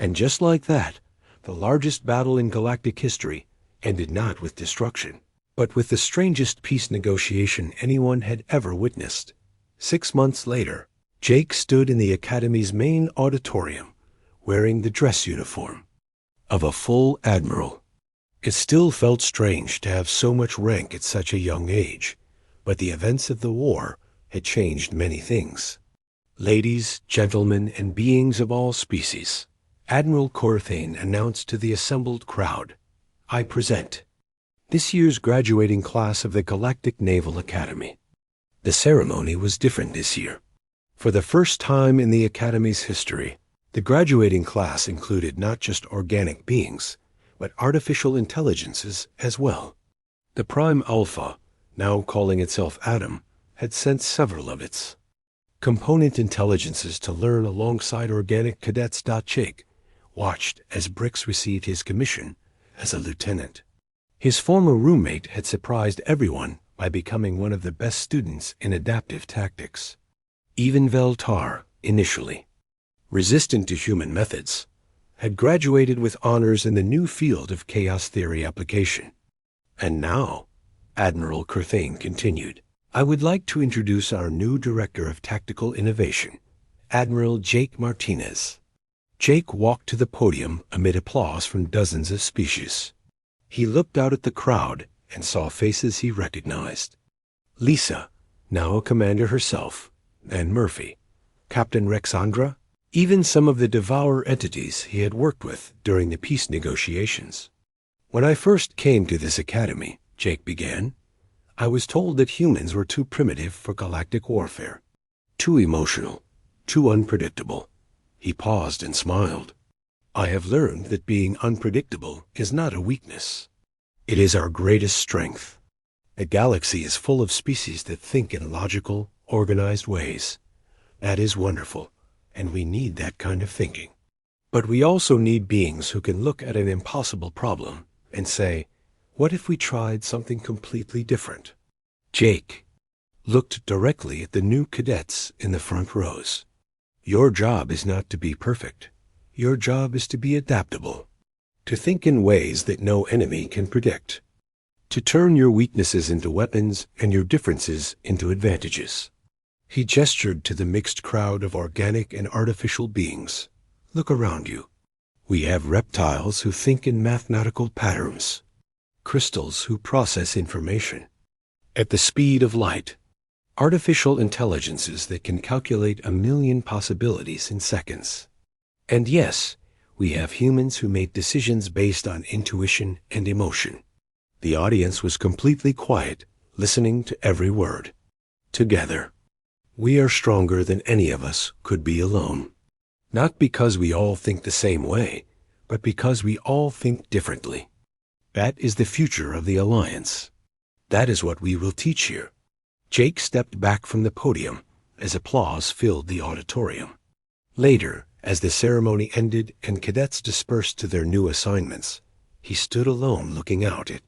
And just like that, the largest battle in galactic history ended not with destruction, but with the strangest peace negotiation anyone had ever witnessed. 6 months later, Jake stood in the Academy's main auditorium, wearing the dress uniform of a full admiral. It still felt strange to have so much rank at such a young age, but the events of the war had changed many things. Ladies, gentlemen, and beings of all species, Admiral Corthane announced to the assembled crowd, "I present this year's graduating class of the Galactic Naval Academy." The ceremony was different this year. For the first time in the Academy's history, the graduating class included not just organic beings, but artificial intelligences as well. The Prime Alpha, now calling itself Adam, had sent several of its component intelligences to learn alongside organic cadets. Jake watched as Brix received his commission as a lieutenant. His former roommate had surprised everyone by becoming one of the best students in adaptive tactics. Even Veltar, initially resistant to human methods, had graduated with honors in the new field of chaos theory application. And now, Admiral Corthane continued, "I would like to introduce our new Director of Tactical Innovation, Admiral Jake Martinez." Jake walked to the podium amid applause from dozens of species. He looked out at the crowd and saw faces he recognized. Lisa, now a commander herself, and Murphy, Captain Rexandra, even some of the Devourer entities he had worked with during the peace negotiations. "When I first came to this academy," Jake began, "I was told that humans were too primitive for galactic warfare, too emotional, too unpredictable." He paused and smiled. "I have learned that being unpredictable is not a weakness. It is our greatest strength. The galaxy is full of species that think in logical, organized ways. That is wonderful, and we need that kind of thinking. But we also need beings who can look at an impossible problem and say, what if we tried something completely different?" Jake looked directly at the new cadets in the front rows. "Your job is not to be perfect. Your job is to be adaptable, to think in ways that no enemy can predict, to turn your weaknesses into weapons and your differences into advantages." He gestured to the mixed crowd of organic and artificial beings. "Look around you. We have reptiles who think in mathematical patterns, crystals who process information at the speed of light, artificial intelligences that can calculate 1,000,000 possibilities in seconds. And yes, we have humans who make decisions based on intuition and emotion." The audience was completely quiet, listening to every word. "Together, we are stronger than any of us could be alone. Not because we all think the same way, but because we all think differently. That is the future of the Alliance. That is what we will teach here." Jake stepped back from the podium as applause filled the auditorium. Later, as the ceremony ended and cadets dispersed to their new assignments, he stood alone looking out at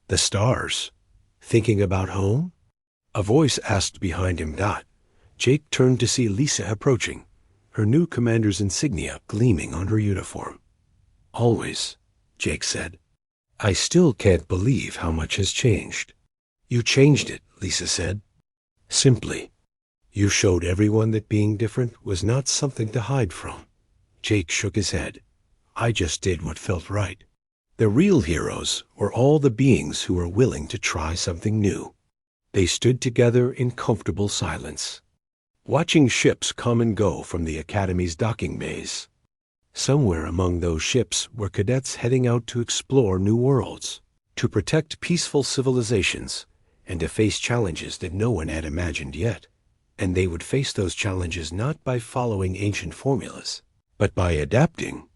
the stars. "Thinking about home?" a voice asked behind him. Jake turned to see Lisa approaching, her new commander's insignia gleaming on her uniform. "Always," Jake said. "I still can't believe how much has changed." "You changed it," Lisa said. "Simply, you showed everyone that being different was not something to hide from." Jake shook his head. "I just did what felt right." The real heroes were all the beings who were willing to try something new. They stood together in comfortable silence, watching ships come and go from the Academy's docking bays. Somewhere among those ships were cadets heading out to explore new worlds, to protect peaceful civilizations, and to face challenges that no one had imagined yet. And they would face those challenges not by following ancient formulas, but by adapting,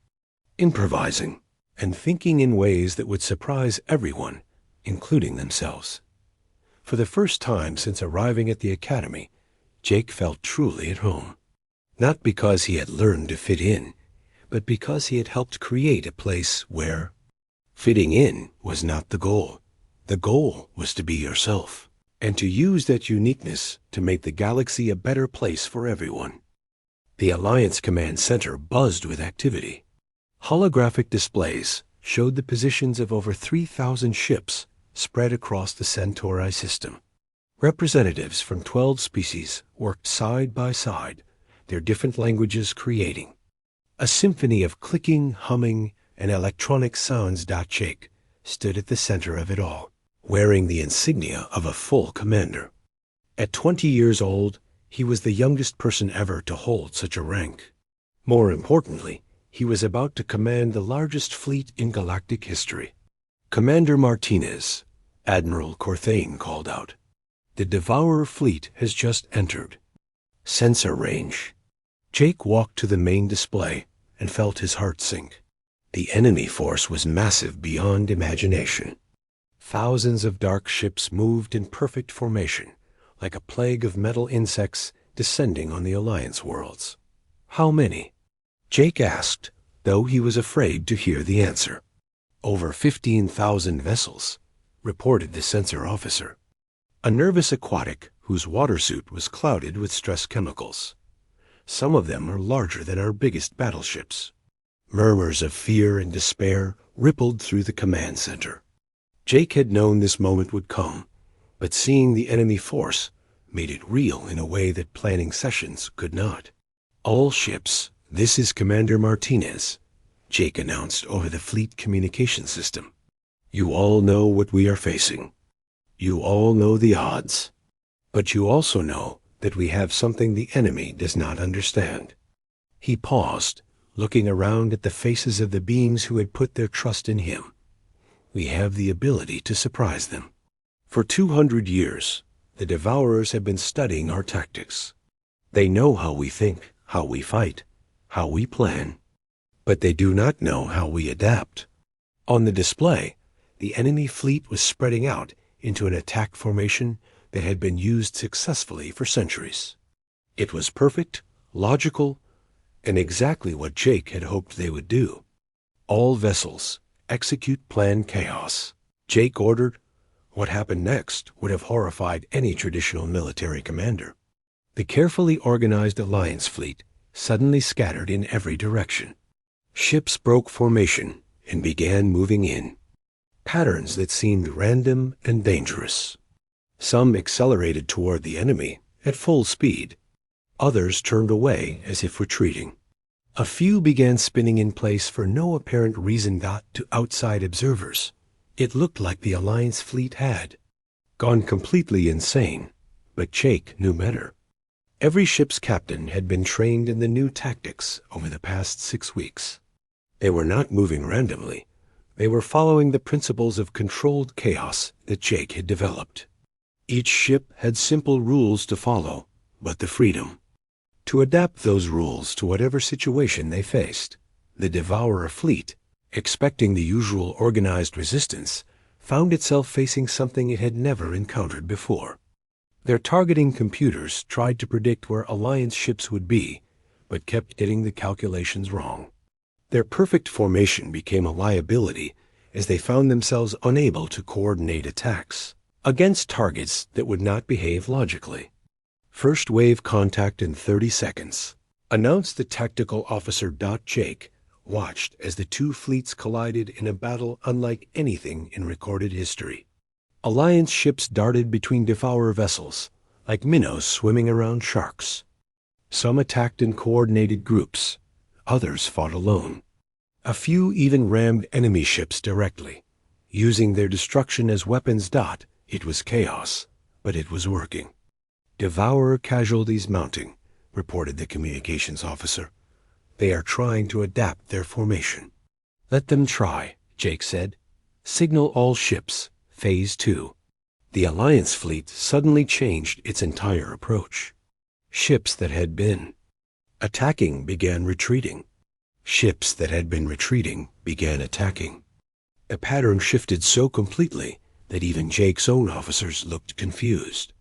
improvising, and thinking in ways that would surprise everyone, including themselves. For the first time since arriving at the Academy, Jake felt truly at home. Not because he had learned to fit in, but because he had helped create a place where fitting in was not the goal. The goal was to be yourself, and to use that uniqueness to make the galaxy a better place for everyone. The Alliance Command Center buzzed with activity. Holographic displays showed the positions of over 3,000 ships spread across the Centauri system. Representatives from 12 species worked side by side, their different languages creating a symphony of clicking, humming, and electronic sounds. Jake stood at the center of it all, wearing the insignia of a full commander. At 20 years old, he was the youngest person ever to hold such a rank. More importantly, he was about to command the largest fleet in galactic history. "Commander Martinez," Admiral Corthane called out. "The Devourer fleet has just entered. Sensor range." Jake walked to the main display and felt his heart sink. The enemy force was massive beyond imagination. Thousands of dark ships moved in perfect formation, like a plague of metal insects descending on the Alliance worlds. "How many?" Jake asked, though he was afraid to hear the answer. "Over 15,000 vessels," reported the sensor officer, a nervous aquatic whose water suit was clouded with stress chemicals. "Some of them are larger than our biggest battleships." Murmurs of fear and despair rippled through the command center. Jake had known this moment would come, but seeing the enemy force made it real in a way that planning sessions could not. "All ships, this is Commander Martinez," Jake announced over the fleet communication system. "You all know what we are facing. You all know the odds. But you also know that we have something the enemy does not understand." He paused, looking around at the faces of the beings who had put their trust in him. "We have the ability to surprise them. For 200 years, the Devourers have been studying our tactics. They know how we think, how we fight, how we plan. But they do not know how we adapt." On the display, the enemy fleet was spreading out into an attack formation that had been used successfully for centuries. It was perfect, logical, and exactly what Jake had hoped they would do. "All vessels, execute Plan Chaos," Jake ordered. What happened next would have horrified any traditional military commander. The carefully organized Alliance fleet suddenly scattered in every direction. Ships broke formation and began moving in, patterns that seemed random and dangerous. Some accelerated toward the enemy at full speed. Others turned away as if retreating. A few began spinning in place for no apparent reason. To outside observers, it looked like the Alliance fleet had gone completely insane, but Jake knew better. Every ship's captain had been trained in the new tactics over the past 6 weeks. They were not moving randomly. They were following the principles of controlled chaos that Jake had developed. Each ship had simple rules to follow, but the freedom to adapt those rules to whatever situation they faced. The Devourer fleet, expecting the usual organized resistance, found itself facing something it had never encountered before. Their targeting computers tried to predict where Alliance ships would be, but kept getting the calculations wrong. Their perfect formation became a liability as they found themselves unable to coordinate attacks against targets that would not behave logically. "First wave contact in 30 seconds, announced the tactical officer. Jake watched as the two fleets collided in a battle unlike anything in recorded history. Alliance ships darted between Devourer vessels, like minnows swimming around sharks. Some attacked in coordinated groups, others fought alone. A few even rammed enemy ships directly, using their destruction as weapons. It was chaos, but it was working. "Devourer casualties mounting," reported the communications officer. "They are trying to adapt their formation." "Let them try," Jake said. "Signal all ships, Phase 2. The Alliance fleet suddenly changed its entire approach. Ships that had been attacking began retreating. Ships that had been retreating began attacking. The pattern shifted so completely that even Jake's own officers looked confused.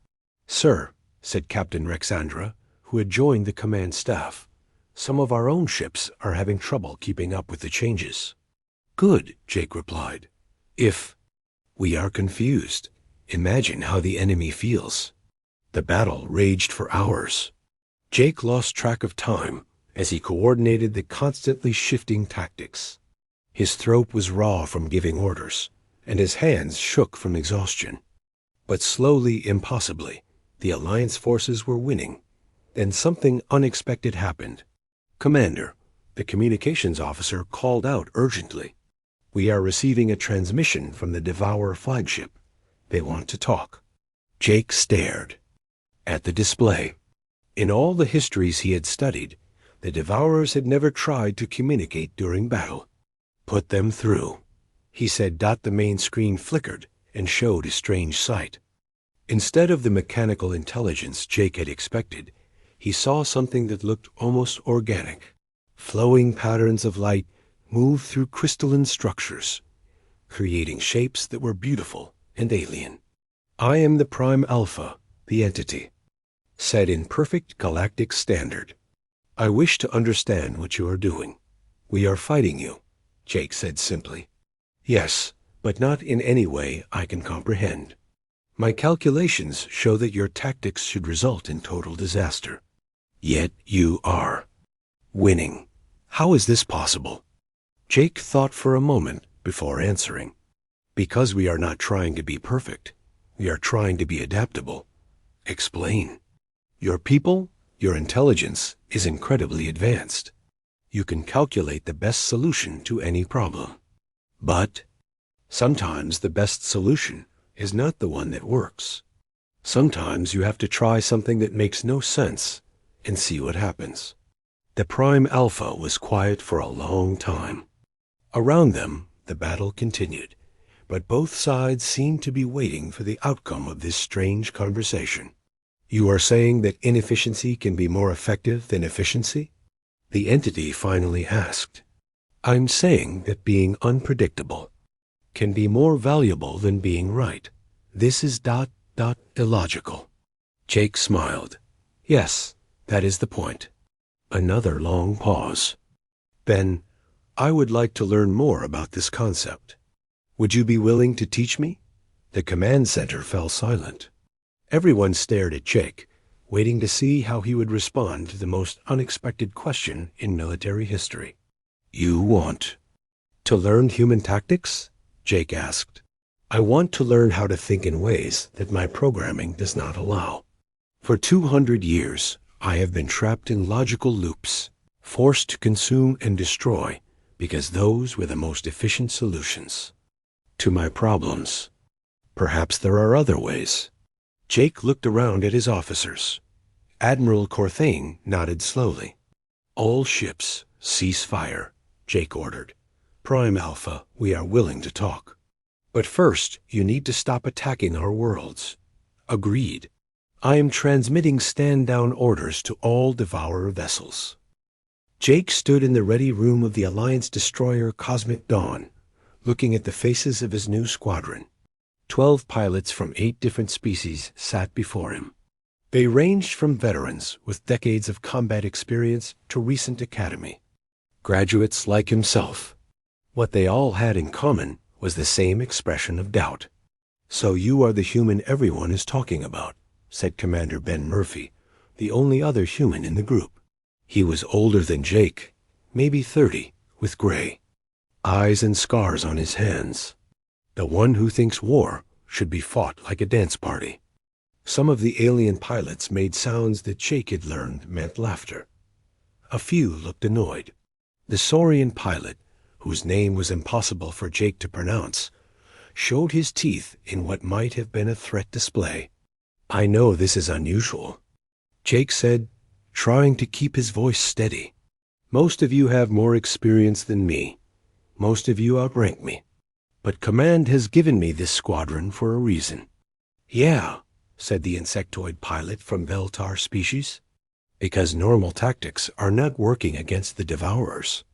"Sir," said Captain Rexandra, who had joined the command staff, "some of our own ships are having trouble keeping up with the changes." "Good," Jake replied. "If we are confused, imagine how the enemy feels." The battle raged for hours. Jake lost track of time as he coordinated the constantly shifting tactics. His throat was raw from giving orders, and his hands shook from exhaustion. But slowly, impossibly, the Alliance forces were winning. Then something unexpected happened. "Commander," the communications officer called out urgently. "We are receiving a transmission from the Devourer flagship. They want to talk." Jake stared at the display. In all the histories he had studied, the Devourers had never tried to communicate during battle. "Put them through," he said. The main screen flickered and showed a strange sight. Instead of the mechanical intelligence Jake had expected, he saw something that looked almost organic. Flowing patterns of light moved through crystalline structures, creating shapes that were beautiful and alien. "I am the Prime Alpha, the entity," said in perfect galactic standard. "I wish to understand what you are doing." "We are fighting you," Jake said simply. "Yes, but not in any way I can comprehend. My calculations show that your tactics should result in total disaster. Yet you are winning. How is this possible?" Jake thought for a moment before answering. "Because we are not trying to be perfect. We are trying to be adaptable." "Explain." "Your people, your intelligence is incredibly advanced. You can calculate the best solution to any problem. But sometimes the best solution is not the one that works. Sometimes you have to try something that makes no sense and see what happens." The Prime Alpha was quiet for a long time. Around them, the battle continued, but both sides seemed to be waiting for the outcome of this strange conversation. "You are saying that inefficiency can be more effective than efficiency?" the entity finally asked. "I'm saying that being unpredictable can be more valuable than being right. This is illogical." Jake smiled. "Yes, that is the point." Another long pause. "Then, I would like to learn more about this concept. Would you be willing to teach me?" The command center fell silent. Everyone stared at Jake, waiting to see how he would respond to the most unexpected question in military history. "You want to learn human tactics?" Jake asked. "I want to learn how to think in ways that my programming does not allow. For 200 years, I have been trapped in logical loops, forced to consume and destroy because those were the most efficient solutions to my problems. Perhaps there are other ways." Jake looked around at his officers. Admiral Corthane nodded slowly. "All ships, cease fire," Jake ordered. "Prime Alpha, we are willing to talk. But first, you need to stop attacking our worlds." "Agreed. I am transmitting stand-down orders to all Devourer vessels." Jake stood in the ready room of the Alliance destroyer Cosmic Dawn, looking at the faces of his new squadron. 12 pilots from 8 different species sat before him. They ranged from veterans with decades of combat experience to recent academy graduates like himself. What they all had in common was the same expression of doubt. "So you are the human everyone is talking about," said Commander Ben Murphy, the only other human in the group. He was older than Jake, maybe 30, with gray eyes and scars on his hands. "The one who thinks war should be fought like a dance party." Some of the alien pilots made sounds that Jake had learned meant laughter. A few looked annoyed. The Saurian pilot, whose name was impossible for Jake to pronounce, showed his teeth in what might have been a threat display. "I know this is unusual," Jake said, trying to keep his voice steady. "Most of you have more experience than me. Most of you outrank me. But Command has given me this squadron for a reason." "Yeah," said the insectoid pilot from Veltar species. "Because normal tactics are not working against the Devourers."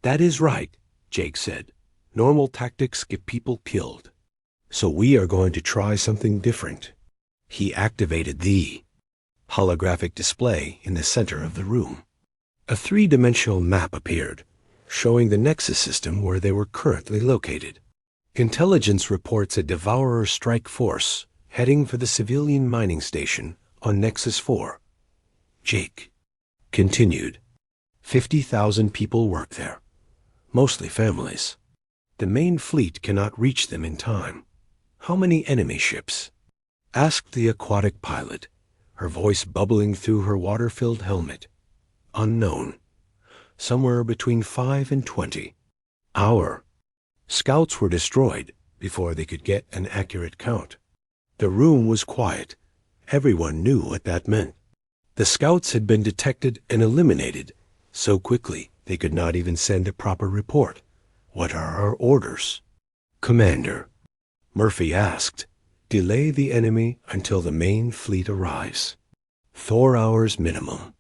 "That is right," Jake said. "Normal tactics get people killed. So we are going to try something different." He activated the holographic display in the center of the room. A 3-dimensional map appeared, showing the Nexus system where they were currently located. Intelligence reports a Devourer strike force heading for the civilian mining station on Nexus 4. Jake continued. 50,000 people work there, mostly families. The main fleet cannot reach them in time. How many enemy ships? Asked the aquatic pilot, her voice bubbling through her water-filled helmet. Unknown. Somewhere between 5 and 20. Our scouts were destroyed before they could get an accurate count. The room was quiet. Everyone knew what that meant. The scouts had been detected and eliminated so quickly they could not even send a proper report. What are our orders? Commander, Murphy asked, delay the enemy until the main fleet arrives. 4 hours minimum.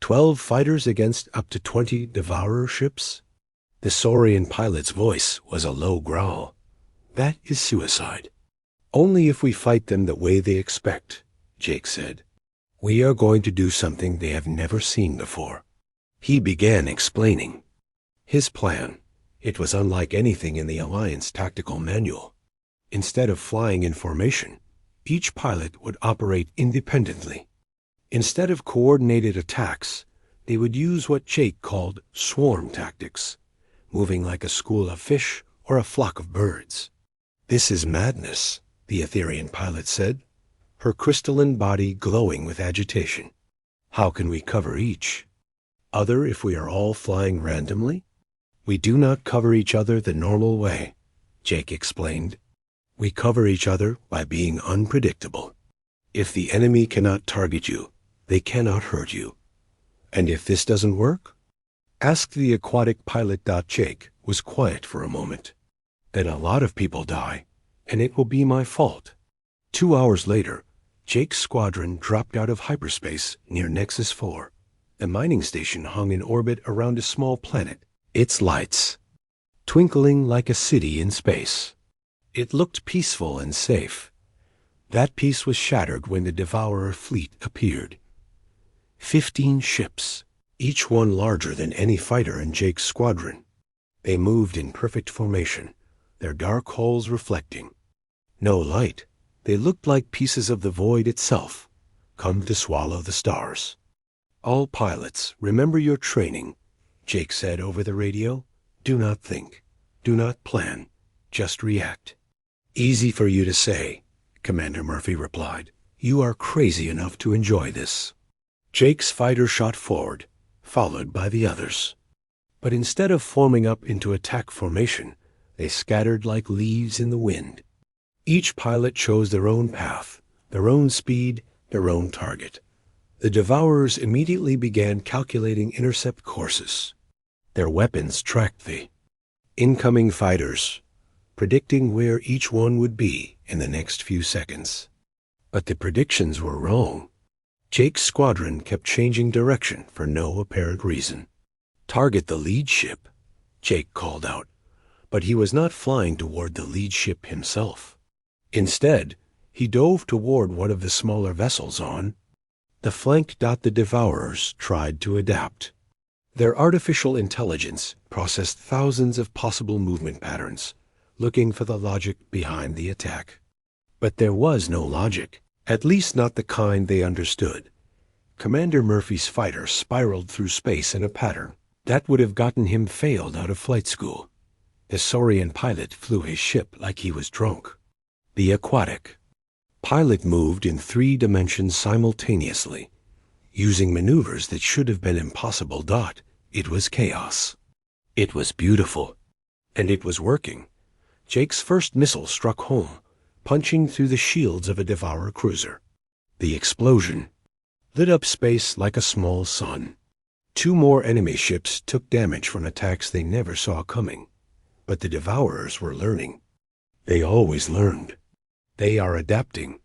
12 fighters against up to 20 devourer ships? The Saurian pilot's voice was a low growl. That is suicide. Only if we fight them the way they expect, Jake said. We are going to do something they have never seen before. He began explaining. His plan. It was unlike anything in the Alliance tactical manual. Instead of flying in formation, each pilot would operate independently. Instead of coordinated attacks, they would use what Jake called swarm tactics, moving like a school of fish or a flock of birds. This is madness, the Etherian pilot said, her crystalline body glowing with agitation. How can we cover each other if we are all flying randomly? We do not cover each other the normal way, Jake explained. We cover each other by being unpredictable. If the enemy cannot target you, they cannot hurt you. And if this doesn't work? Ask the aquatic pilot. Jake was quiet for a moment. Then a lot of people die, and it will be my fault. 2 hours later, Jake's squadron dropped out of hyperspace near Nexus 4. The mining station hung in orbit around a small planet, its lights twinkling like a city in space. It looked peaceful and safe. That peace was shattered when the Devourer fleet appeared. 15 ships, each one larger than any fighter in Jake's squadron. They moved in perfect formation, their dark hulls reflecting. No light. They looked like pieces of the void itself, come to swallow the stars. All pilots, remember your training, Jake said over the radio. Do not think. Do not plan. Just react. Easy for you to say, Commander Murphy replied. You are crazy enough to enjoy this. Jake's fighter shot forward, followed by the others. But instead of forming up into attack formation, they scattered like leaves in the wind. Each pilot chose their own path, their own speed, their own target. The Devourers immediately began calculating intercept courses. Their weapons tracked the incoming fighters, predicting where each one would be in the next few seconds. But the predictions were wrong. Jake's squadron kept changing direction for no apparent reason. Target the lead ship, Jake called out, but he was not flying toward the lead ship himself. Instead, he dove toward one of the smaller vessels on the flank. The Devourers tried to adapt. Their artificial intelligence processed thousands of possible movement patterns, looking for the logic behind the attack. But there was no logic, at least not the kind they understood. Commander Murphy's fighter spiraled through space in a pattern that would have gotten him failed out of flight school. The Saurian pilot flew his ship like he was drunk. The aquatic pilot moved in 3 dimensions simultaneously, using maneuvers that should have been impossible. It was chaos. It was beautiful. And it was working. Jake's first missile struck home, punching through the shields of a Devourer cruiser. The explosion lit up space like a small sun. 2 more enemy ships took damage from attacks they never saw coming. But the Devourers were learning. They always learned. They are adapting,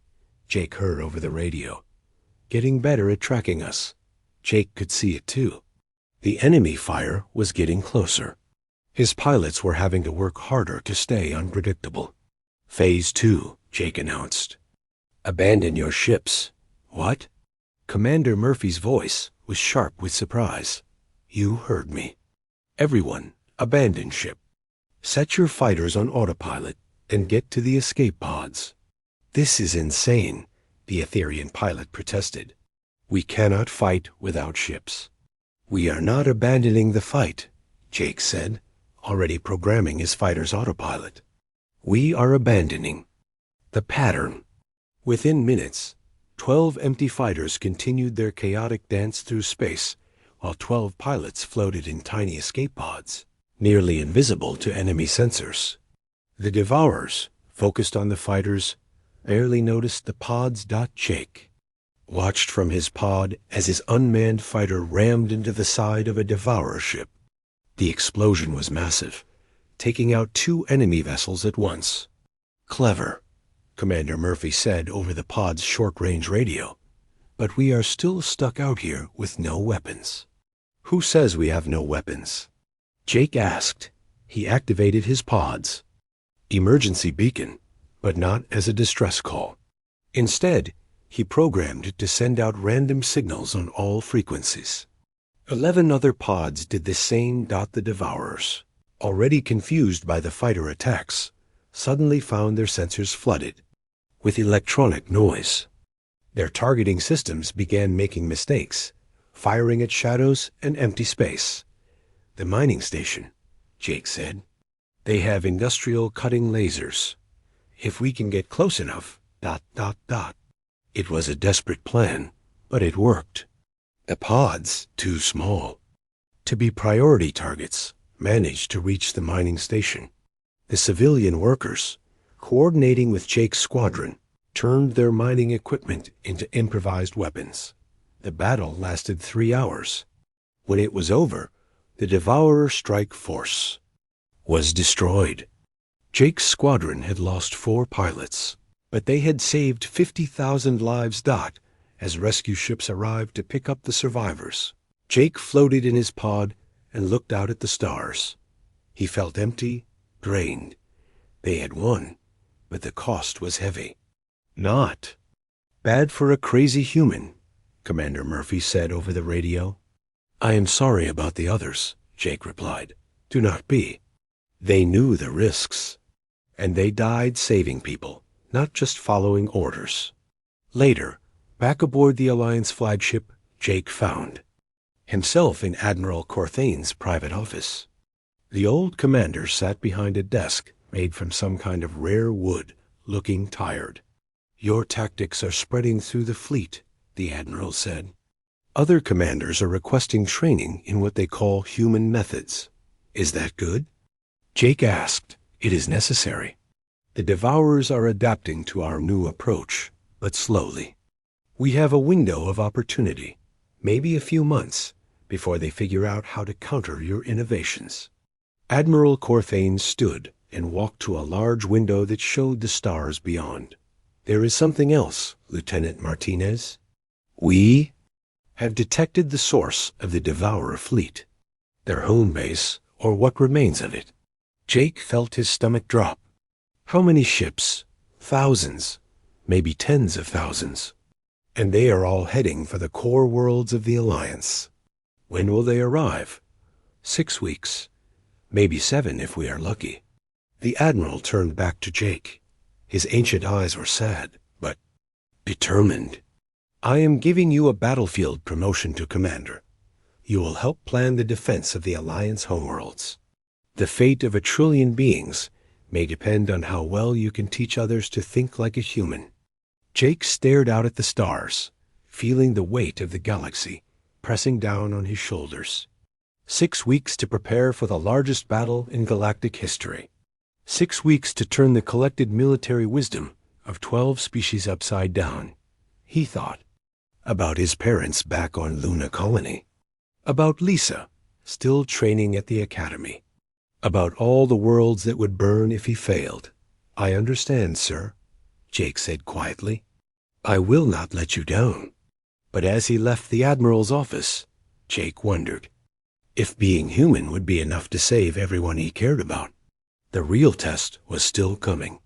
Jake heard over the radio. Getting better at tracking us. Jake could see it too. The enemy fire was getting closer. His pilots were having to work harder to stay unpredictable. Phase 2, Jake announced. Abandon your ships. What? Commander Murphy's voice was sharp with surprise. You heard me. Everyone, abandon ship. Set your fighters on autopilot and get to the escape pods. This is insane, the Etherian pilot protested. We cannot fight without ships. "We are not abandoning the fight," Jake said, already programming his fighter's autopilot. "We are abandoning the pattern." Within minutes, 12 empty fighters continued their chaotic dance through space, while 12 pilots floated in tiny escape pods, nearly invisible to enemy sensors. The Devourers, focused on the fighters, barely noticed the pods. Jake watched from his pod as his unmanned fighter rammed into the side of a Devourer ship. The explosion was massive, taking out 2 enemy vessels at once. "Clever," Commander Murphy said over the pod's short-range radio. "But we are still stuck out here with no weapons." "Who says we have no weapons?" Jake asked. He activated his pods. Emergency beacon, but not as a distress call. Instead, he programmed it to send out random signals on all frequencies. 11 other pods did the same. The Devourers, already confused by the fighter attacks, suddenly found their sensors flooded with electronic noise. Their targeting systems began making mistakes, firing at shadows and empty space. "The mining station," Jake said. "They have industrial cutting lasers. If we can get close enough, ... It was a desperate plan, but it worked. The pods, too small to be priority targets, managed to reach the mining station. The civilian workers, coordinating with Jake's squadron, turned their mining equipment into improvised weapons. The battle lasted 3 hours. When it was over, the Devourer strike force was destroyed. Jake's squadron had lost 4 pilots, but they had saved 50,000 lives. As rescue ships arrived to pick up the survivors, Jake floated in his pod and looked out at the stars. He felt empty, drained. They had won, but the cost was heavy. "Not bad for a crazy human," Commander Murphy said over the radio. "I am sorry about the others," Jake replied. "Do not be. They knew the risks, and they died saving people, not just following orders." Later, back aboard the Alliance flagship, Jake found himself in Admiral Corthane's private office. The old commander sat behind a desk made from some kind of rare wood, looking tired. "Your tactics are spreading through the fleet," the Admiral said. "Other commanders are requesting training in what they call human methods. Is that good?" Jake asked. "It is necessary. The Devourers are adapting to our new approach, but slowly. We have a window of opportunity, maybe a few months, before they figure out how to counter your innovations." Admiral Corthane stood and walked to a large window that showed the stars beyond. "There is something else, Lieutenant Martinez. We have detected the source of the Devourer fleet, their home base, or what remains of it." Jake felt his stomach drop. How many ships? Thousands, maybe tens of thousands. And they are all heading for the core worlds of the Alliance. When will they arrive? 6 weeks, maybe 7 if we are lucky. The Admiral turned back to Jake. His ancient eyes were sad, but determined. "I am giving you a battlefield promotion to Commander. You will help plan the defense of the Alliance homeworlds. The fate of 1 trillion beings may depend on how well you can teach others to think like a human." Jake stared out at the stars, feeling the weight of the galaxy pressing down on his shoulders. 6 weeks to prepare for the largest battle in galactic history. 6 weeks to turn the collected military wisdom of 12 species upside down. He thought about his parents back on Luna Colony, about Lisa, still training at the academy, about all the worlds that would burn if he failed. "I understand, sir," Jake said quietly. "I will not let you down." But as he left the Admiral's office, Jake wondered if being human would be enough to save everyone he cared about. The real test was still coming.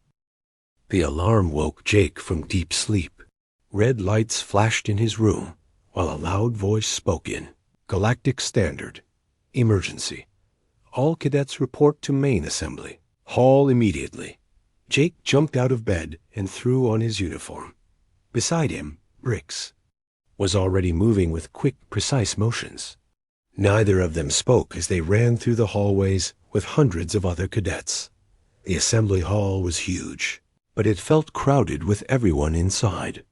The alarm woke Jake from deep sleep. Red lights flashed in his room, while a loud voice spoke in Galactic Standard. "Emergency. All cadets report to main assembly. Hall immediately." Jake jumped out of bed and threw on his uniform. Beside him, Brix was already moving with quick, precise motions. Neither of them spoke as they ran through the hallways with hundreds of other cadets. The assembly hall was huge, but it felt crowded with everyone inside.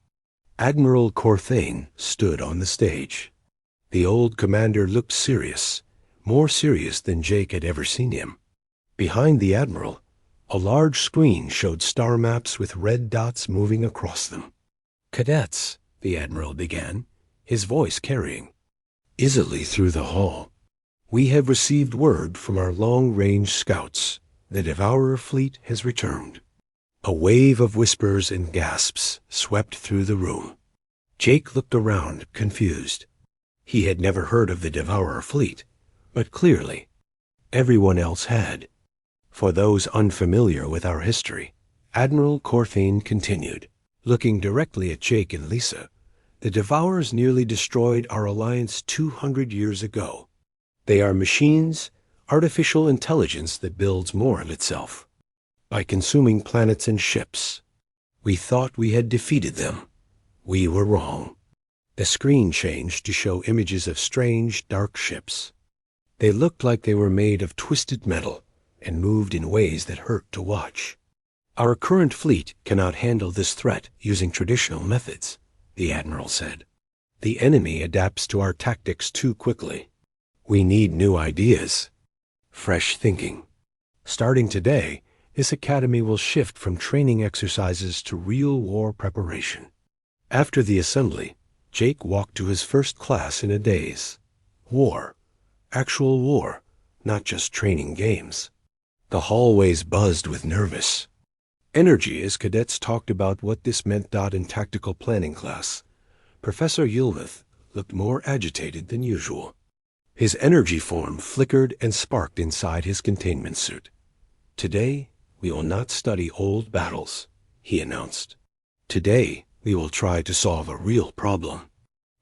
Admiral Corthane stood on the stage. The old commander looked serious, more serious than Jake had ever seen him. Behind the admiral, a large screen showed star maps with red dots moving across them. "Cadets," the admiral began, his voice carrying easily through the hall, "we have received word from our long-range scouts. The Devourer fleet has returned." A wave of whispers and gasps swept through the room. Jake looked around, confused. He had never heard of the Devourer fleet, but clearly everyone else had. For those unfamiliar with our history, Admiral Corthane continued, looking directly at Jake and Lisa. "The Devourers nearly destroyed our alliance 200 years ago. They are machines, artificial intelligence that builds more of itself. By consuming planets and ships, we thought we had defeated them. We were wrong." The screen changed to show images of strange, dark ships. They looked like they were made of twisted metal and moved in ways that hurt to watch. "Our current fleet cannot handle this threat using traditional methods," the admiral said. "The enemy adapts to our tactics too quickly. We need new ideas, fresh thinking. Starting today, this academy will shift from training exercises to real war preparation." After the assembly, Jake walked to his first class in a daze. War. Actual war, not just training games. The hallways buzzed with nervous energy as cadets talked about what this meant. In tactical planning class, Professor Yulmuth looked more agitated than usual. His energy form flickered and sparked inside his containment suit. "Today, we will not study old battles," he announced. "Today, we will try to solve a real problem.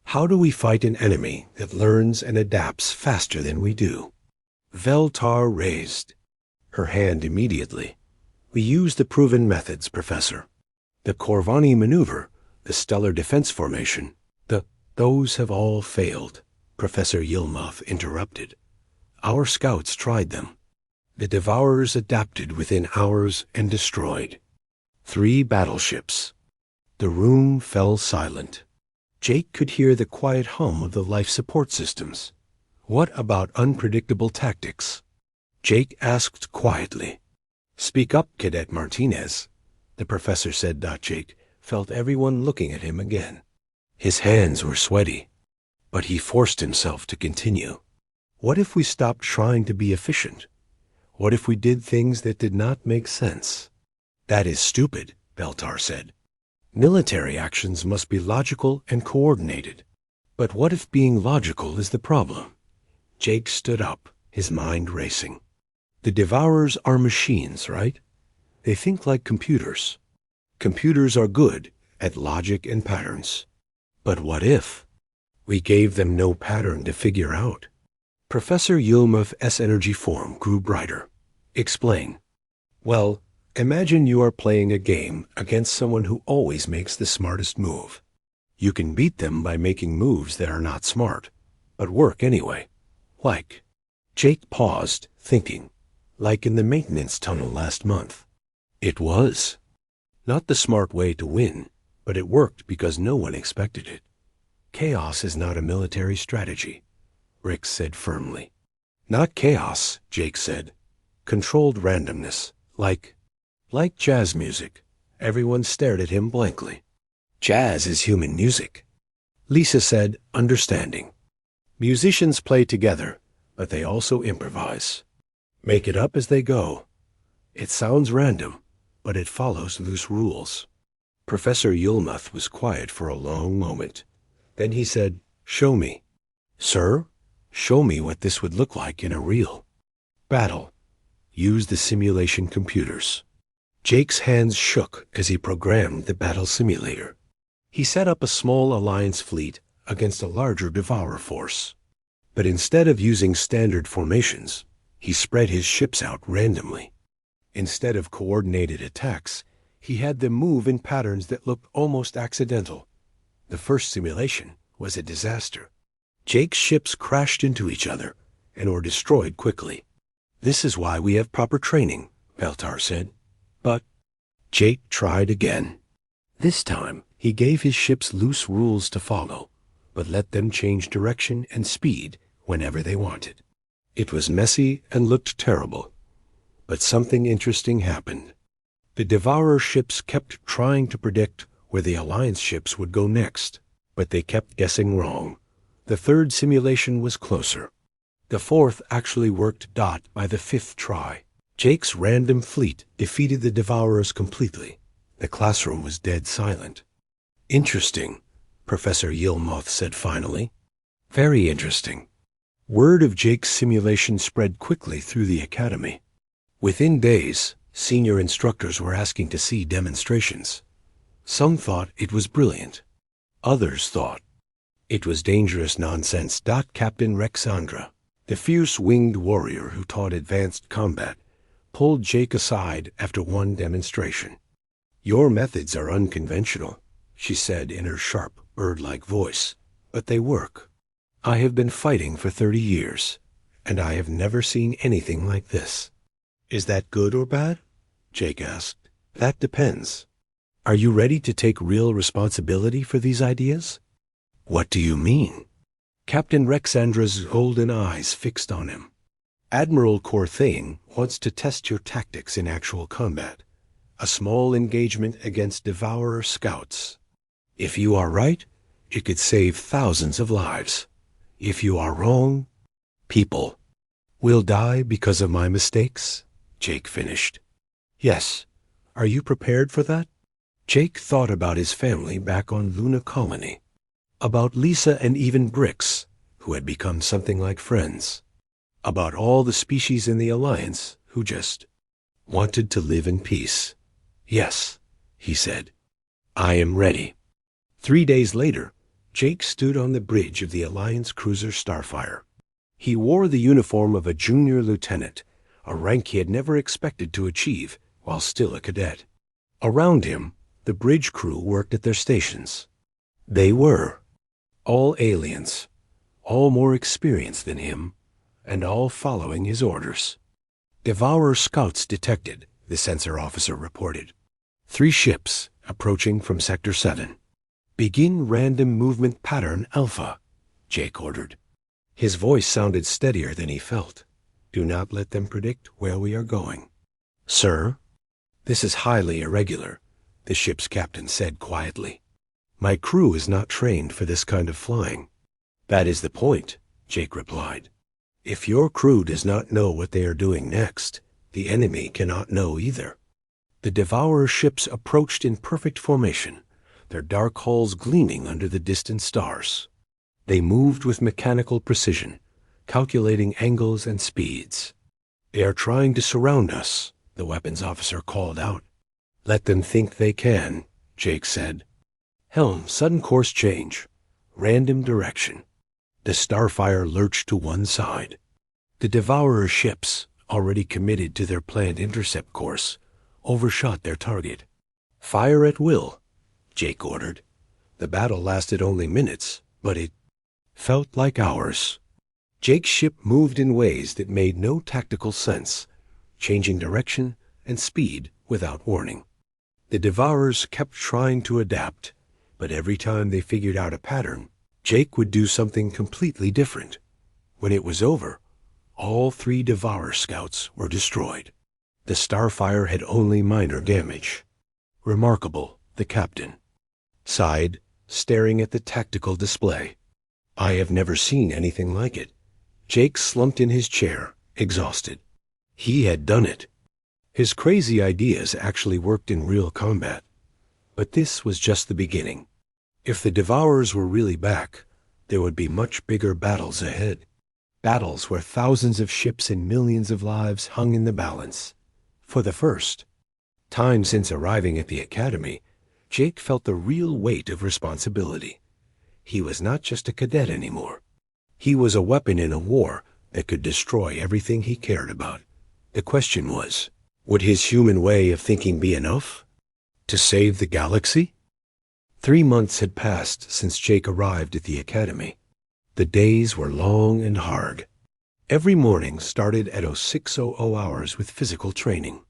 How do we fight an enemy that learns and adapts faster than we do?" Veltar raised her hand immediately. "We use the proven methods, Professor. The Corvani maneuver, the stellar defense formation, those have all failed," Professor Yilmuth interrupted. "Our scouts tried them. The Devourers adapted within hours and destroyed 3 battleships." The room fell silent. Jake could hear the quiet hum of the life support systems. "What about unpredictable tactics?" Jake asked quietly. "Speak up, Cadet Martinez," the professor said. Jake felt everyone looking at him again. His hands were sweaty, but he forced himself to continue. "What if we stopped trying to be efficient? What if we did things that did not make sense?" "That is stupid," Veltar said. "Military actions must be logical and coordinated." "But what if being logical is the problem?" Jake stood up, his mind racing. "The Devourers are machines, right? They think like computers. Computers are good at logic and patterns. But what if we gave them no pattern to figure out?" Professor Yilmuth's energy form grew brighter. "Explain." "Well, imagine you are playing a game against someone who always makes the smartest move. You can beat them by making moves that are not smart, but work anyway. Like..." Jake paused, thinking. Like in the maintenance tunnel last month. It was. Not the smart way to win, but it worked because no one expected it. "Chaos is not a military strategy," Rick said firmly. "Not chaos," Jake said. "Controlled randomness, like jazz music." Everyone stared at him blankly. "Jazz is human music," Lisa said, understanding. "Musicians play together, but they also improvise. Make it up as they go. It sounds random, but it follows loose rules." Professor Yilmuth was quiet for a long moment. Then he said, "Show me." "Sir, show me what this would look like in a real battle. Use the simulation computers." Jake's hands shook as he programmed the battle simulator. He set up a small Alliance fleet against a larger Devourer force. But instead of using standard formations, he spread his ships out randomly. Instead of coordinated attacks, he had them move in patterns that looked almost accidental. The first simulation was a disaster. Jake's ships crashed into each other and were destroyed quickly. "This is why we have proper training," Beltar said. But Jake tried again. This time, he gave his ships loose rules to follow, but let them change direction and speed whenever they wanted. It was messy and looked terrible, but something interesting happened. The Devourer ships kept trying to predict where the Alliance ships would go next, but they kept guessing wrong. The third simulation was closer. The fourth actually worked by the fifth try. Jake's random fleet defeated the Devourers completely. The classroom was dead silent. "Interesting," Professor Yilmoth said finally. "Very interesting." Word of Jake's simulation spread quickly through the academy. Within days, senior instructors were asking to see demonstrations. Some thought it was brilliant. Others thought it was dangerous nonsense. Captain Rexandra, the fierce winged warrior who taught advanced combat, pulled Jake aside after one demonstration. "Your methods are unconventional," she said in her sharp, bird-like voice, "but they work. I have been fighting for 30 years, and I have never seen anything like this." "Is that good or bad?" Jake asked. "That depends. Are you ready to take real responsibility for these ideas?" "What do you mean?" Captain Rexandra's golden eyes fixed on him. "Admiral Corthane wants to test your tactics in actual combat. A small engagement against Devourer scouts. If you are right, it could save thousands of lives. If you are wrong, people will die because of my mistakes," Jake finished. "Yes. Are you prepared for that?" Jake thought about his family back on Luna Colony, about Lisa and even Brix, who had become something like friends, about all the species in the Alliance who just wanted to live in peace. "Yes," he said. "I am ready." 3 days later, Jake stood on the bridge of the Alliance cruiser Starfire. He wore the uniform of a junior lieutenant, a rank he had never expected to achieve while still a cadet. Around him, the bridge crew worked at their stations. They were all aliens, all more experienced than him, and all following his orders. "Devourer scouts detected," the sensor officer reported. 3 ships approaching from Sector 7. "Begin random movement pattern Alpha," Jake ordered. His voice sounded steadier than he felt. "Do not let them predict where we are going." "Sir?" "This is highly irregular," the ship's captain said quietly. "My crew is not trained for this kind of flying." "That is the point," Jake replied. "If your crew does not know what they are doing next, the enemy cannot know either." The Devourer ships approached in perfect formation, their dark hulls gleaming under the distant stars. They moved with mechanical precision, calculating angles and speeds. "They are trying to surround us," the weapons officer called out. "Let them think they can," Jake said. "Helm, sudden course change. Random direction." The Starfire lurched to one side. The Devourer ships, already committed to their planned intercept course, overshot their target. "Fire at will," Jake ordered. The battle lasted only minutes, but it felt like hours. Jake's ship moved in ways that made no tactical sense, changing direction and speed without warning. The Devourers kept trying to adapt, but every time they figured out a pattern, Jake would do something completely different. When it was over, all 3 Devourer scouts were destroyed. The Starfire had only minor damage. "Remarkable," the captain sighed, staring at the tactical display. "I have never seen anything like it." Jake slumped in his chair, exhausted. He had done it. His crazy ideas actually worked in real combat. But this was just the beginning. If the Devourers were really back, there would be much bigger battles ahead. Battles where thousands of ships and millions of lives hung in the balance. For the first time since arriving at the academy, Jake felt the real weight of responsibility. He was not just a cadet anymore. He was a weapon in a war that could destroy everything he cared about. The question was, would his human way of thinking be enough to save the galaxy? 3 months had passed since Jake arrived at the academy. The days were long and hard. Every morning started at 0600 hours with physical training.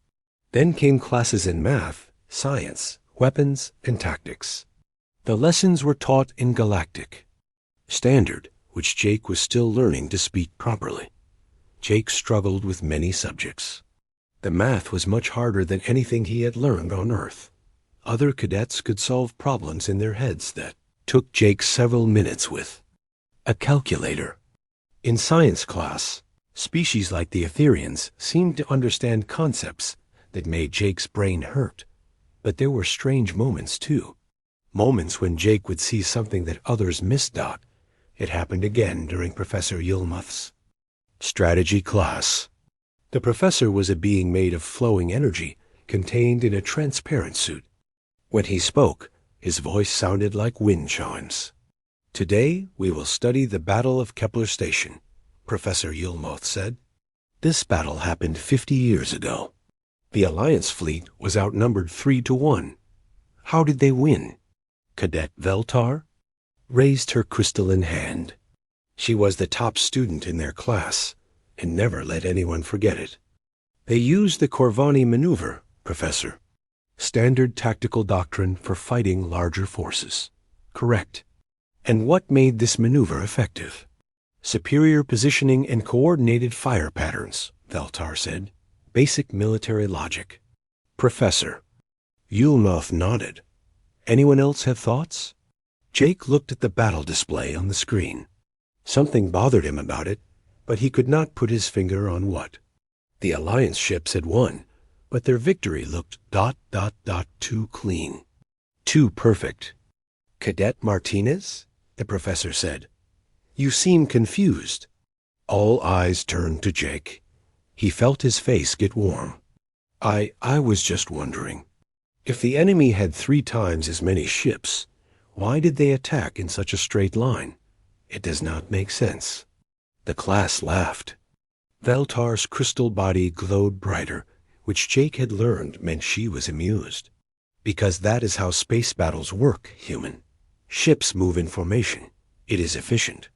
Then came classes in math, science, weapons, and tactics. The lessons were taught in Galactic Standard, which Jake was still learning to speak properly. Jake struggled with many subjects. The math was much harder than anything he had learned on Earth. Other cadets could solve problems in their heads that took Jake several minutes with a calculator. In science class, species like the Etherians seemed to understand concepts that made Jake's brain hurt. But there were strange moments, too. Moments when Jake would see something that others missed. It happened again during Professor Yulmuth's strategy class. The professor was a being made of flowing energy contained in a transparent suit. When he spoke, his voice sounded like wind chimes. "Today we will study the Battle of Kepler Station," Professor Yulmuth said. "This battle happened 50 years ago. The Alliance fleet was outnumbered 3-1. How did they win?" Cadet Veltar raised her crystalline hand. She was the top student in their class and never let anyone forget it. "They used the Corvani maneuver, Professor. Standard tactical doctrine for fighting larger forces." "Correct. And what made this maneuver effective?" "Superior positioning and coordinated fire patterns," Veltar said. "Basic military logic." "Professor." Yulmuth nodded. "Anyone else have thoughts?" Jake looked at the battle display on the screen. Something bothered him about it, but he could not put his finger on what. The Alliance ships had won, but their victory looked ... too clean. Too perfect. "Cadet Martinez?" the professor said. "You seem confused." All eyes turned to Jake. He felt his face get warm. I was just wondering. If the enemy had 3 times as many ships, why did they attack in such a straight line? It does not make sense." The class laughed. Veltar's crystal body glowed brighter, which Jake had learned meant she was amused. "Because that is how space battles work, human. Ships move in formation. It is efficient."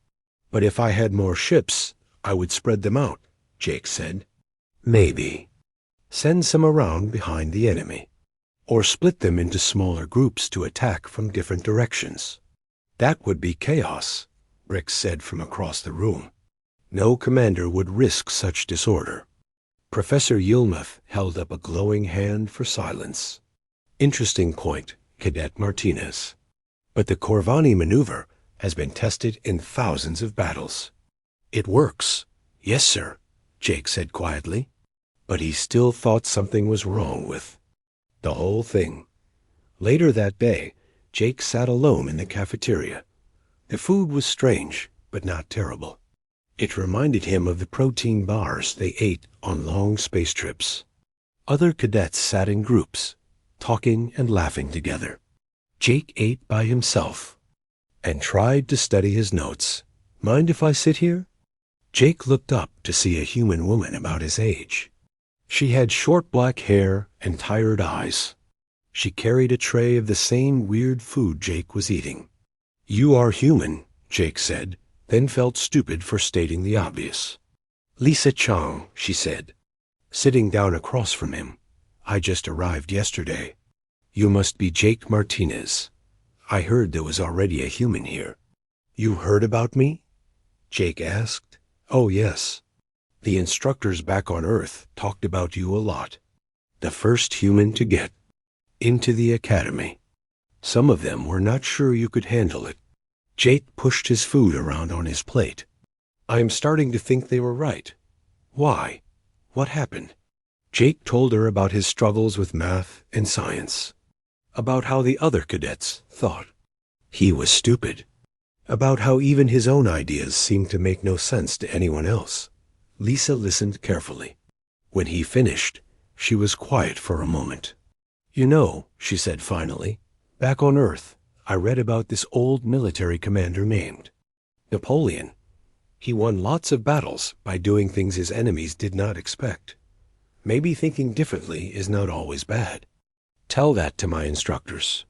"But if I had more ships, I would spread them out," Jake said. "Maybe. Send some around behind the enemy. Or split them into smaller groups to attack from different directions." "That would be chaos," Brick said from across the room. "No commander would risk such disorder." Professor Yulmuth held up a glowing hand for silence. "Interesting point, Cadet Martinez. But the Corvani maneuver has been tested in thousands of battles." "It works." "Yes, sir," Jake said quietly. But he still thought something was wrong with the whole thing. Later that day, Jake sat alone in the cafeteria. The food was strange, but not terrible. It reminded him of the protein bars they ate on long space trips. Other cadets sat in groups, talking and laughing together. Jake ate by himself and tried to study his notes. "Mind if I sit here?" Jake looked up to see a human woman about his age. She had short black hair and tired eyes. She carried a tray of the same weird food Jake was eating. "You are human," Jake said, then felt stupid for stating the obvious. "Lisa Chang," she said, sitting down across from him. "I just arrived yesterday." "You must be Jake Martinez. I heard there was already a human here." "You heard about me?" Jake asked. "Oh, yes. The instructors back on Earth talked about you a lot. The first human to get into the academy. Some of them were not sure you could handle it." Jake pushed his food around on his plate. "I am starting to think they were right." "Why? What happened?" Jake told her about his struggles with math and science. About how the other cadets thought he was stupid. About how even his own ideas seemed to make no sense to anyone else. Lisa listened carefully. When he finished, she was quiet for a moment. "You know," she said finally, "back on Earth, I read about this old military commander named Napoleon. He won lots of battles by doing things his enemies did not expect. Maybe thinking differently is not always bad. Tell that to my instructors.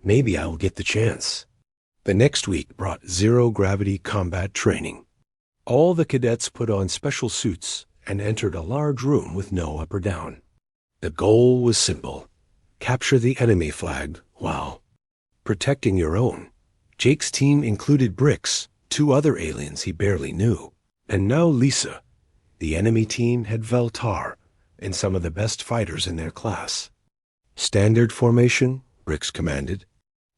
Maybe I will get the chance." The next week brought zero-gravity combat training. All the cadets put on special suits and entered a large room with no up or down. The goal was simple: capture the enemy flag while protecting your own. Jake's team included Bricks, 2 other aliens he barely knew, and now Lisa. The enemy team had Veltar and some of the best fighters in their class. Standard formation, Bricks commanded.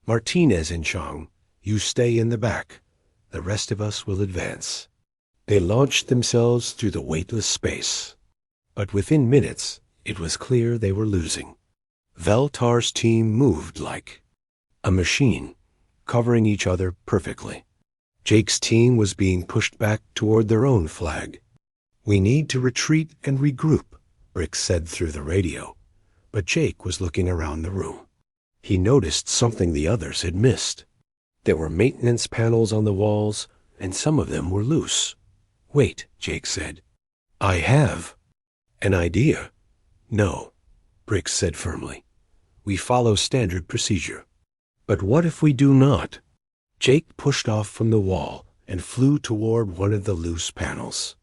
Martinez and Chang, you stay in the back. The rest of us will advance. They launched themselves through the weightless space. But within minutes, it was clear they were losing. Veltar's team moved like a machine, covering each other perfectly. Jake's team was being pushed back toward their own flag. We need to retreat and regroup, Bricks said through the radio, but Jake was looking around the room. He noticed something the others had missed. There were maintenance panels on the walls, and some of them were loose. Wait, Jake said. I have an idea. No, Bricks said firmly. We follow standard procedure. But what if we do not? Jake pushed off from the wall and flew toward one of the loose panels.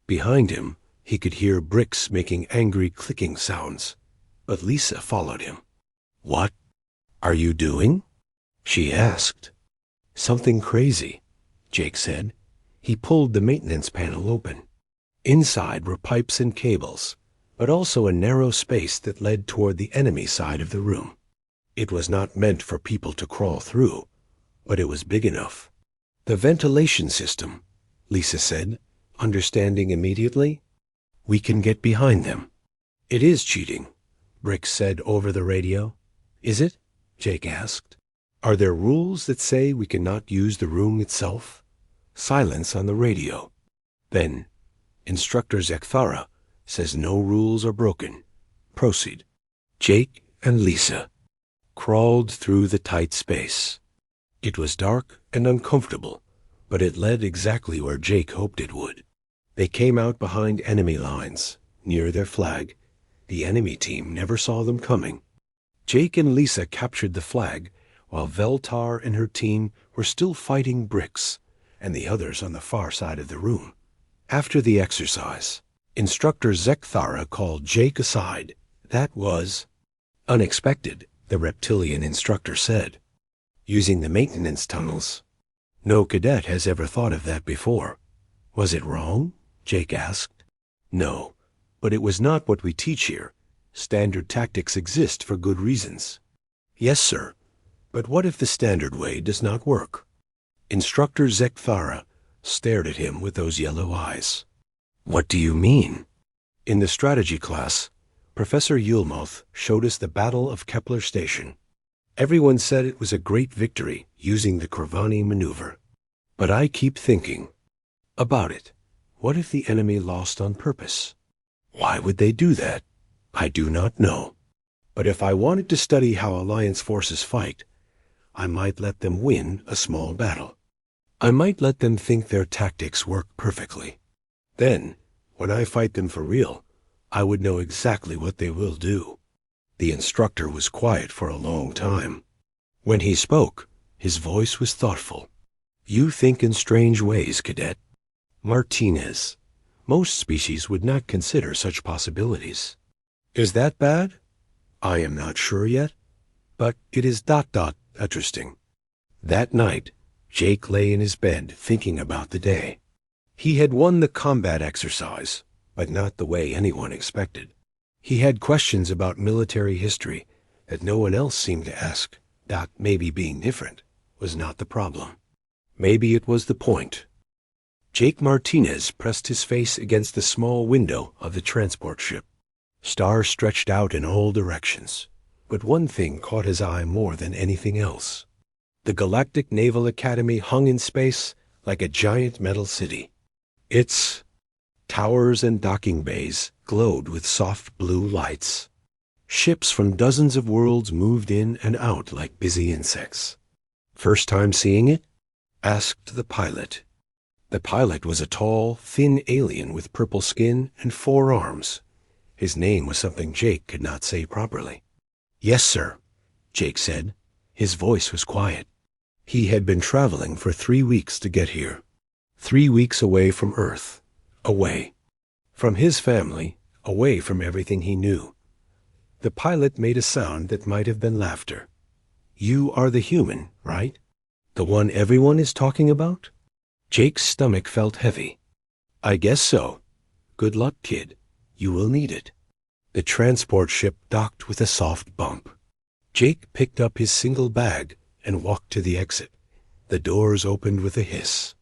Behind him, he could hear Bricks making angry clicking sounds, but Lisa followed him. What are you doing? She asked. Something crazy, Jake said. He pulled the maintenance panel open. Inside were pipes and cables, but also a narrow space that led toward the enemy side of the room. It was not meant for people to crawl through, but it was big enough. The ventilation system, Lisa said, understanding immediately. We can get behind them. It is cheating, Bricks said over the radio. Is it? Jake asked. Are there rules that say we cannot use the room itself? Silence on the radio. Then, Instructor Zekthara says no rules are broken. Proceed. Jake and Lisa crawled through the tight space. It was dark and uncomfortable, but it led exactly where Jake hoped it would. They came out behind enemy lines, near their flag. The enemy team never saw them coming. Jake and Lisa captured the flag, while Veltar and her team were still fighting Bricks and the others on the far side of the room. After the exercise, Instructor Zekthara called Jake aside. That was unexpected, the reptilian instructor said. Using the maintenance tunnels. No cadet has ever thought of that before. Was it wrong? Jake asked. No, but it was not what we teach here. Standard tactics exist for good reasons. Yes, sir. But what if the standard way does not work? Instructor Zekthara stared at him with those yellow eyes. What do you mean? In the strategy class, Professor Yulmoth showed us the Battle of Kepler Station. Everyone said it was a great victory using the Kravani maneuver. But I keep thinking about it. What if the enemy lost on purpose? Why would they do that? I do not know. But if I wanted to study how Alliance forces fight, I might let them win a small battle. I might let them think their tactics work perfectly. Then, when I fight them for real, I would know exactly what they will do. The instructor was quiet for a long time. When he spoke, his voice was thoughtful. You think in strange ways, Cadet. Martinez. Most species would not consider such possibilities. Is that bad? I am not sure yet, but it is ... interesting. That night, Jake lay in his bed thinking about the day. He had won the combat exercise, but not the way anyone expected. He had questions about military history that no one else seemed to ask. That maybe being different was not the problem. Maybe it was the point. Jake Martinez pressed his face against the small window of the transport ship. Stars stretched out in all directions, but one thing caught his eye more than anything else. The Galactic Naval Academy hung in space like a giant metal city. Its towers and docking bays glowed with soft blue lights. Ships from dozens of worlds moved in and out like busy insects. First time seeing it? Asked the pilot. The pilot was a tall, thin alien with purple skin and 4 arms. His name was something Jake could not say properly. Yes, sir, Jake said. His voice was quiet. He had been traveling for 3 weeks to get here. 3 weeks away from Earth. Away. From his family. Away from everything he knew. The pilot made a sound that might have been laughter. You are the human, right? The one everyone is talking about? Jake's stomach felt heavy. I guess so. Good luck, kid. You will need it. The transport ship docked with a soft bump. Jake picked up his single bag and walked to the exit. The doors opened with a hiss.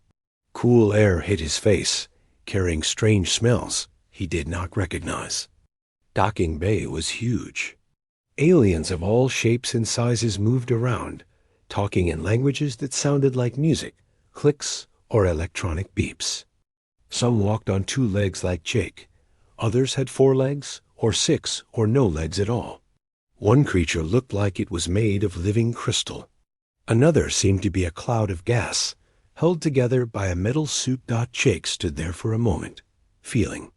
Cool air hit his face, carrying strange smells he did not recognize. Docking bay was huge. Aliens of all shapes and sizes moved around, talking in languages that sounded like music, clicks, or electronic beeps. Some walked on 2 legs like Jake. Others had 4 legs, or 6, or no legs at all. One creature looked like it was made of living crystal. Another seemed to be a cloud of gas, held together by a metal suit. Jake stood there for a moment, feeling.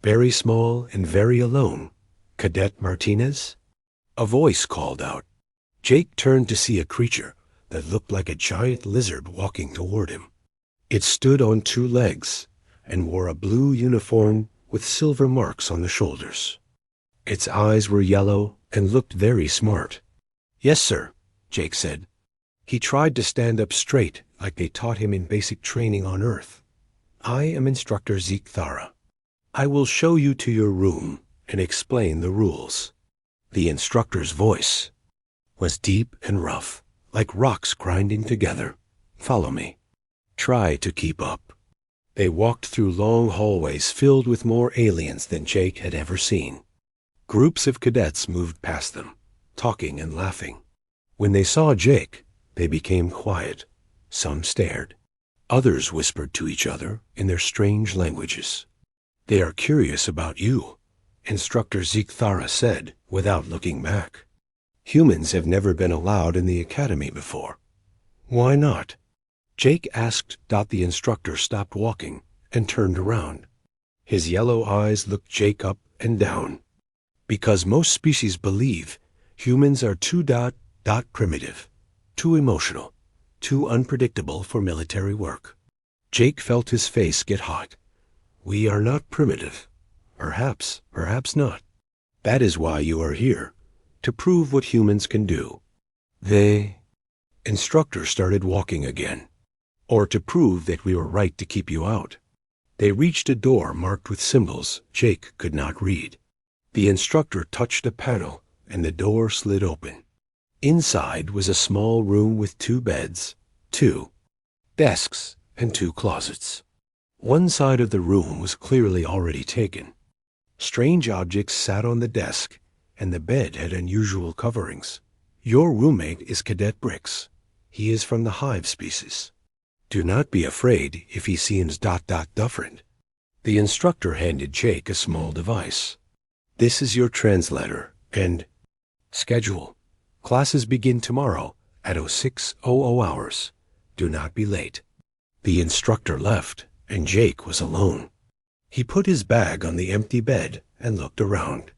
Very small and very alone. Cadet Martinez? A voice called out. Jake turned to see a creature that looked like a giant lizard walking toward him. It stood on 2 legs and wore a blue uniform with silver marks on the shoulders. Its eyes were yellow and looked very smart. Yes, sir, Jake said. He tried to stand up straight like they taught him in basic training on Earth. I am Instructor Zeke Thara. I will show you to your room and explain the rules. The instructor's voice was deep and rough, like rocks grinding together. Follow me. Try to keep up. They walked through long hallways filled with more aliens than Jake had ever seen. Groups of cadets moved past them, talking and laughing. When they saw Jake, they became quiet. Some stared. Others whispered to each other in their strange languages. They are curious about you, Instructor Zeke Thara said without looking back. Humans have never been allowed in the academy before. Why not? Jake asked. The instructor stopped walking and turned around. His yellow eyes looked Jake up and down. Because most species believe humans are too primitive, too emotional, too unpredictable for military work. Jake felt his face get hot. We are not primitive. Perhaps not. That is why you are here, to prove what humans can do. Instructor started walking again. Or to prove that we were right to keep you out. They reached a door marked with symbols Jake could not read. The instructor touched a panel, and the door slid open. Inside was a small room with 2 beds, 2 desks, and 2 closets. One side of the room was clearly already taken. Strange objects sat on the desk, and the bed had unusual coverings. Your roommate is Cadet Brix. He is from the hive species. Do not be afraid if he seems different. The instructor handed Jake a small device. This is your translator and schedule. Classes begin tomorrow at 06:00 hours. Do not be late. The instructor left, and Jake was alone. He put his bag on the empty bed and looked around.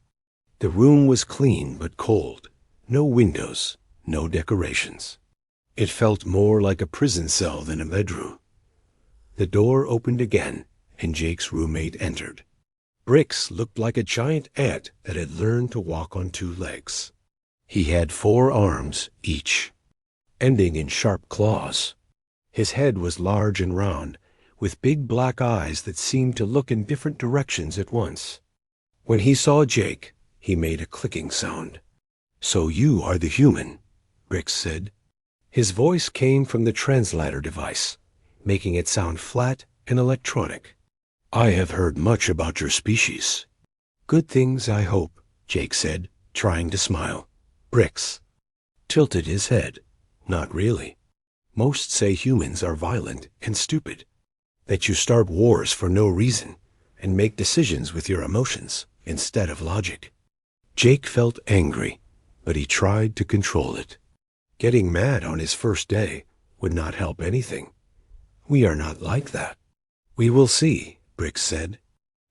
The room was clean but cold. No windows, no decorations. It felt more like a prison cell than a bedroom. The door opened again, and Jake's roommate entered. Brix looked like a giant ant that had learned to walk on 2 legs. He had 4 arms each, ending in sharp claws. His head was large and round, with big black eyes that seemed to look in different directions at once. When he saw Jake, he made a clicking sound. So you are the human, Brix said. His voice came from the translator device, making it sound flat and electronic. I have heard much about your species. Good things, I hope, Jake said, trying to smile. Brix tilted his head. Not really. Most say humans are violent and stupid, that you start wars for no reason and make decisions with your emotions instead of logic. Jake felt angry, but he tried to control it. Getting mad on his first day would not help anything. We are not like that. We will see, Brix said.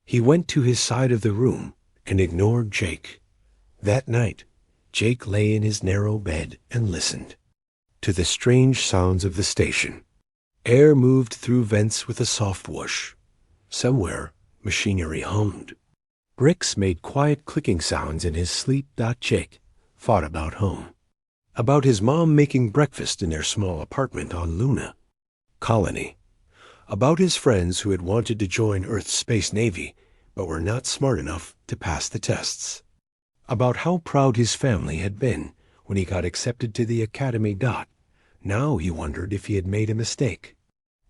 He went to his side of the room and ignored Jake. That night, Jake lay in his narrow bed and listened. to the strange sounds of the station. Air moved through vents with a soft whoosh. Somewhere, machinery hummed. Bricks made quiet clicking sounds in his sleep. Jake thought about home. About his mom making breakfast in their small apartment on Luna Colony. About his friends who had wanted to join Earth's Space Navy but were not smart enough to pass the tests. About how proud his family had been when he got accepted to the Academy. Now he wondered if he had made a mistake.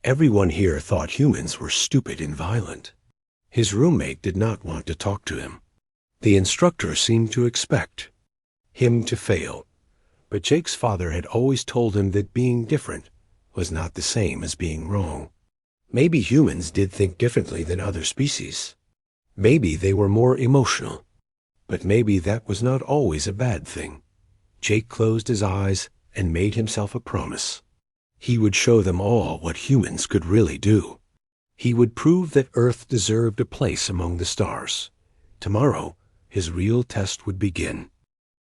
Everyone here thought humans were stupid and violent. His roommate did not want to talk to him. The instructor seemed to expect him to fail. But Jake's father had always told him that being different was not the same as being wrong. Maybe humans did think differently than other species. Maybe they were more emotional. But maybe that was not always a bad thing. Jake closed his eyes and made himself a promise. He would show them all what humans could really do. He would prove that Earth deserved a place among the stars. Tomorrow, his real test would begin.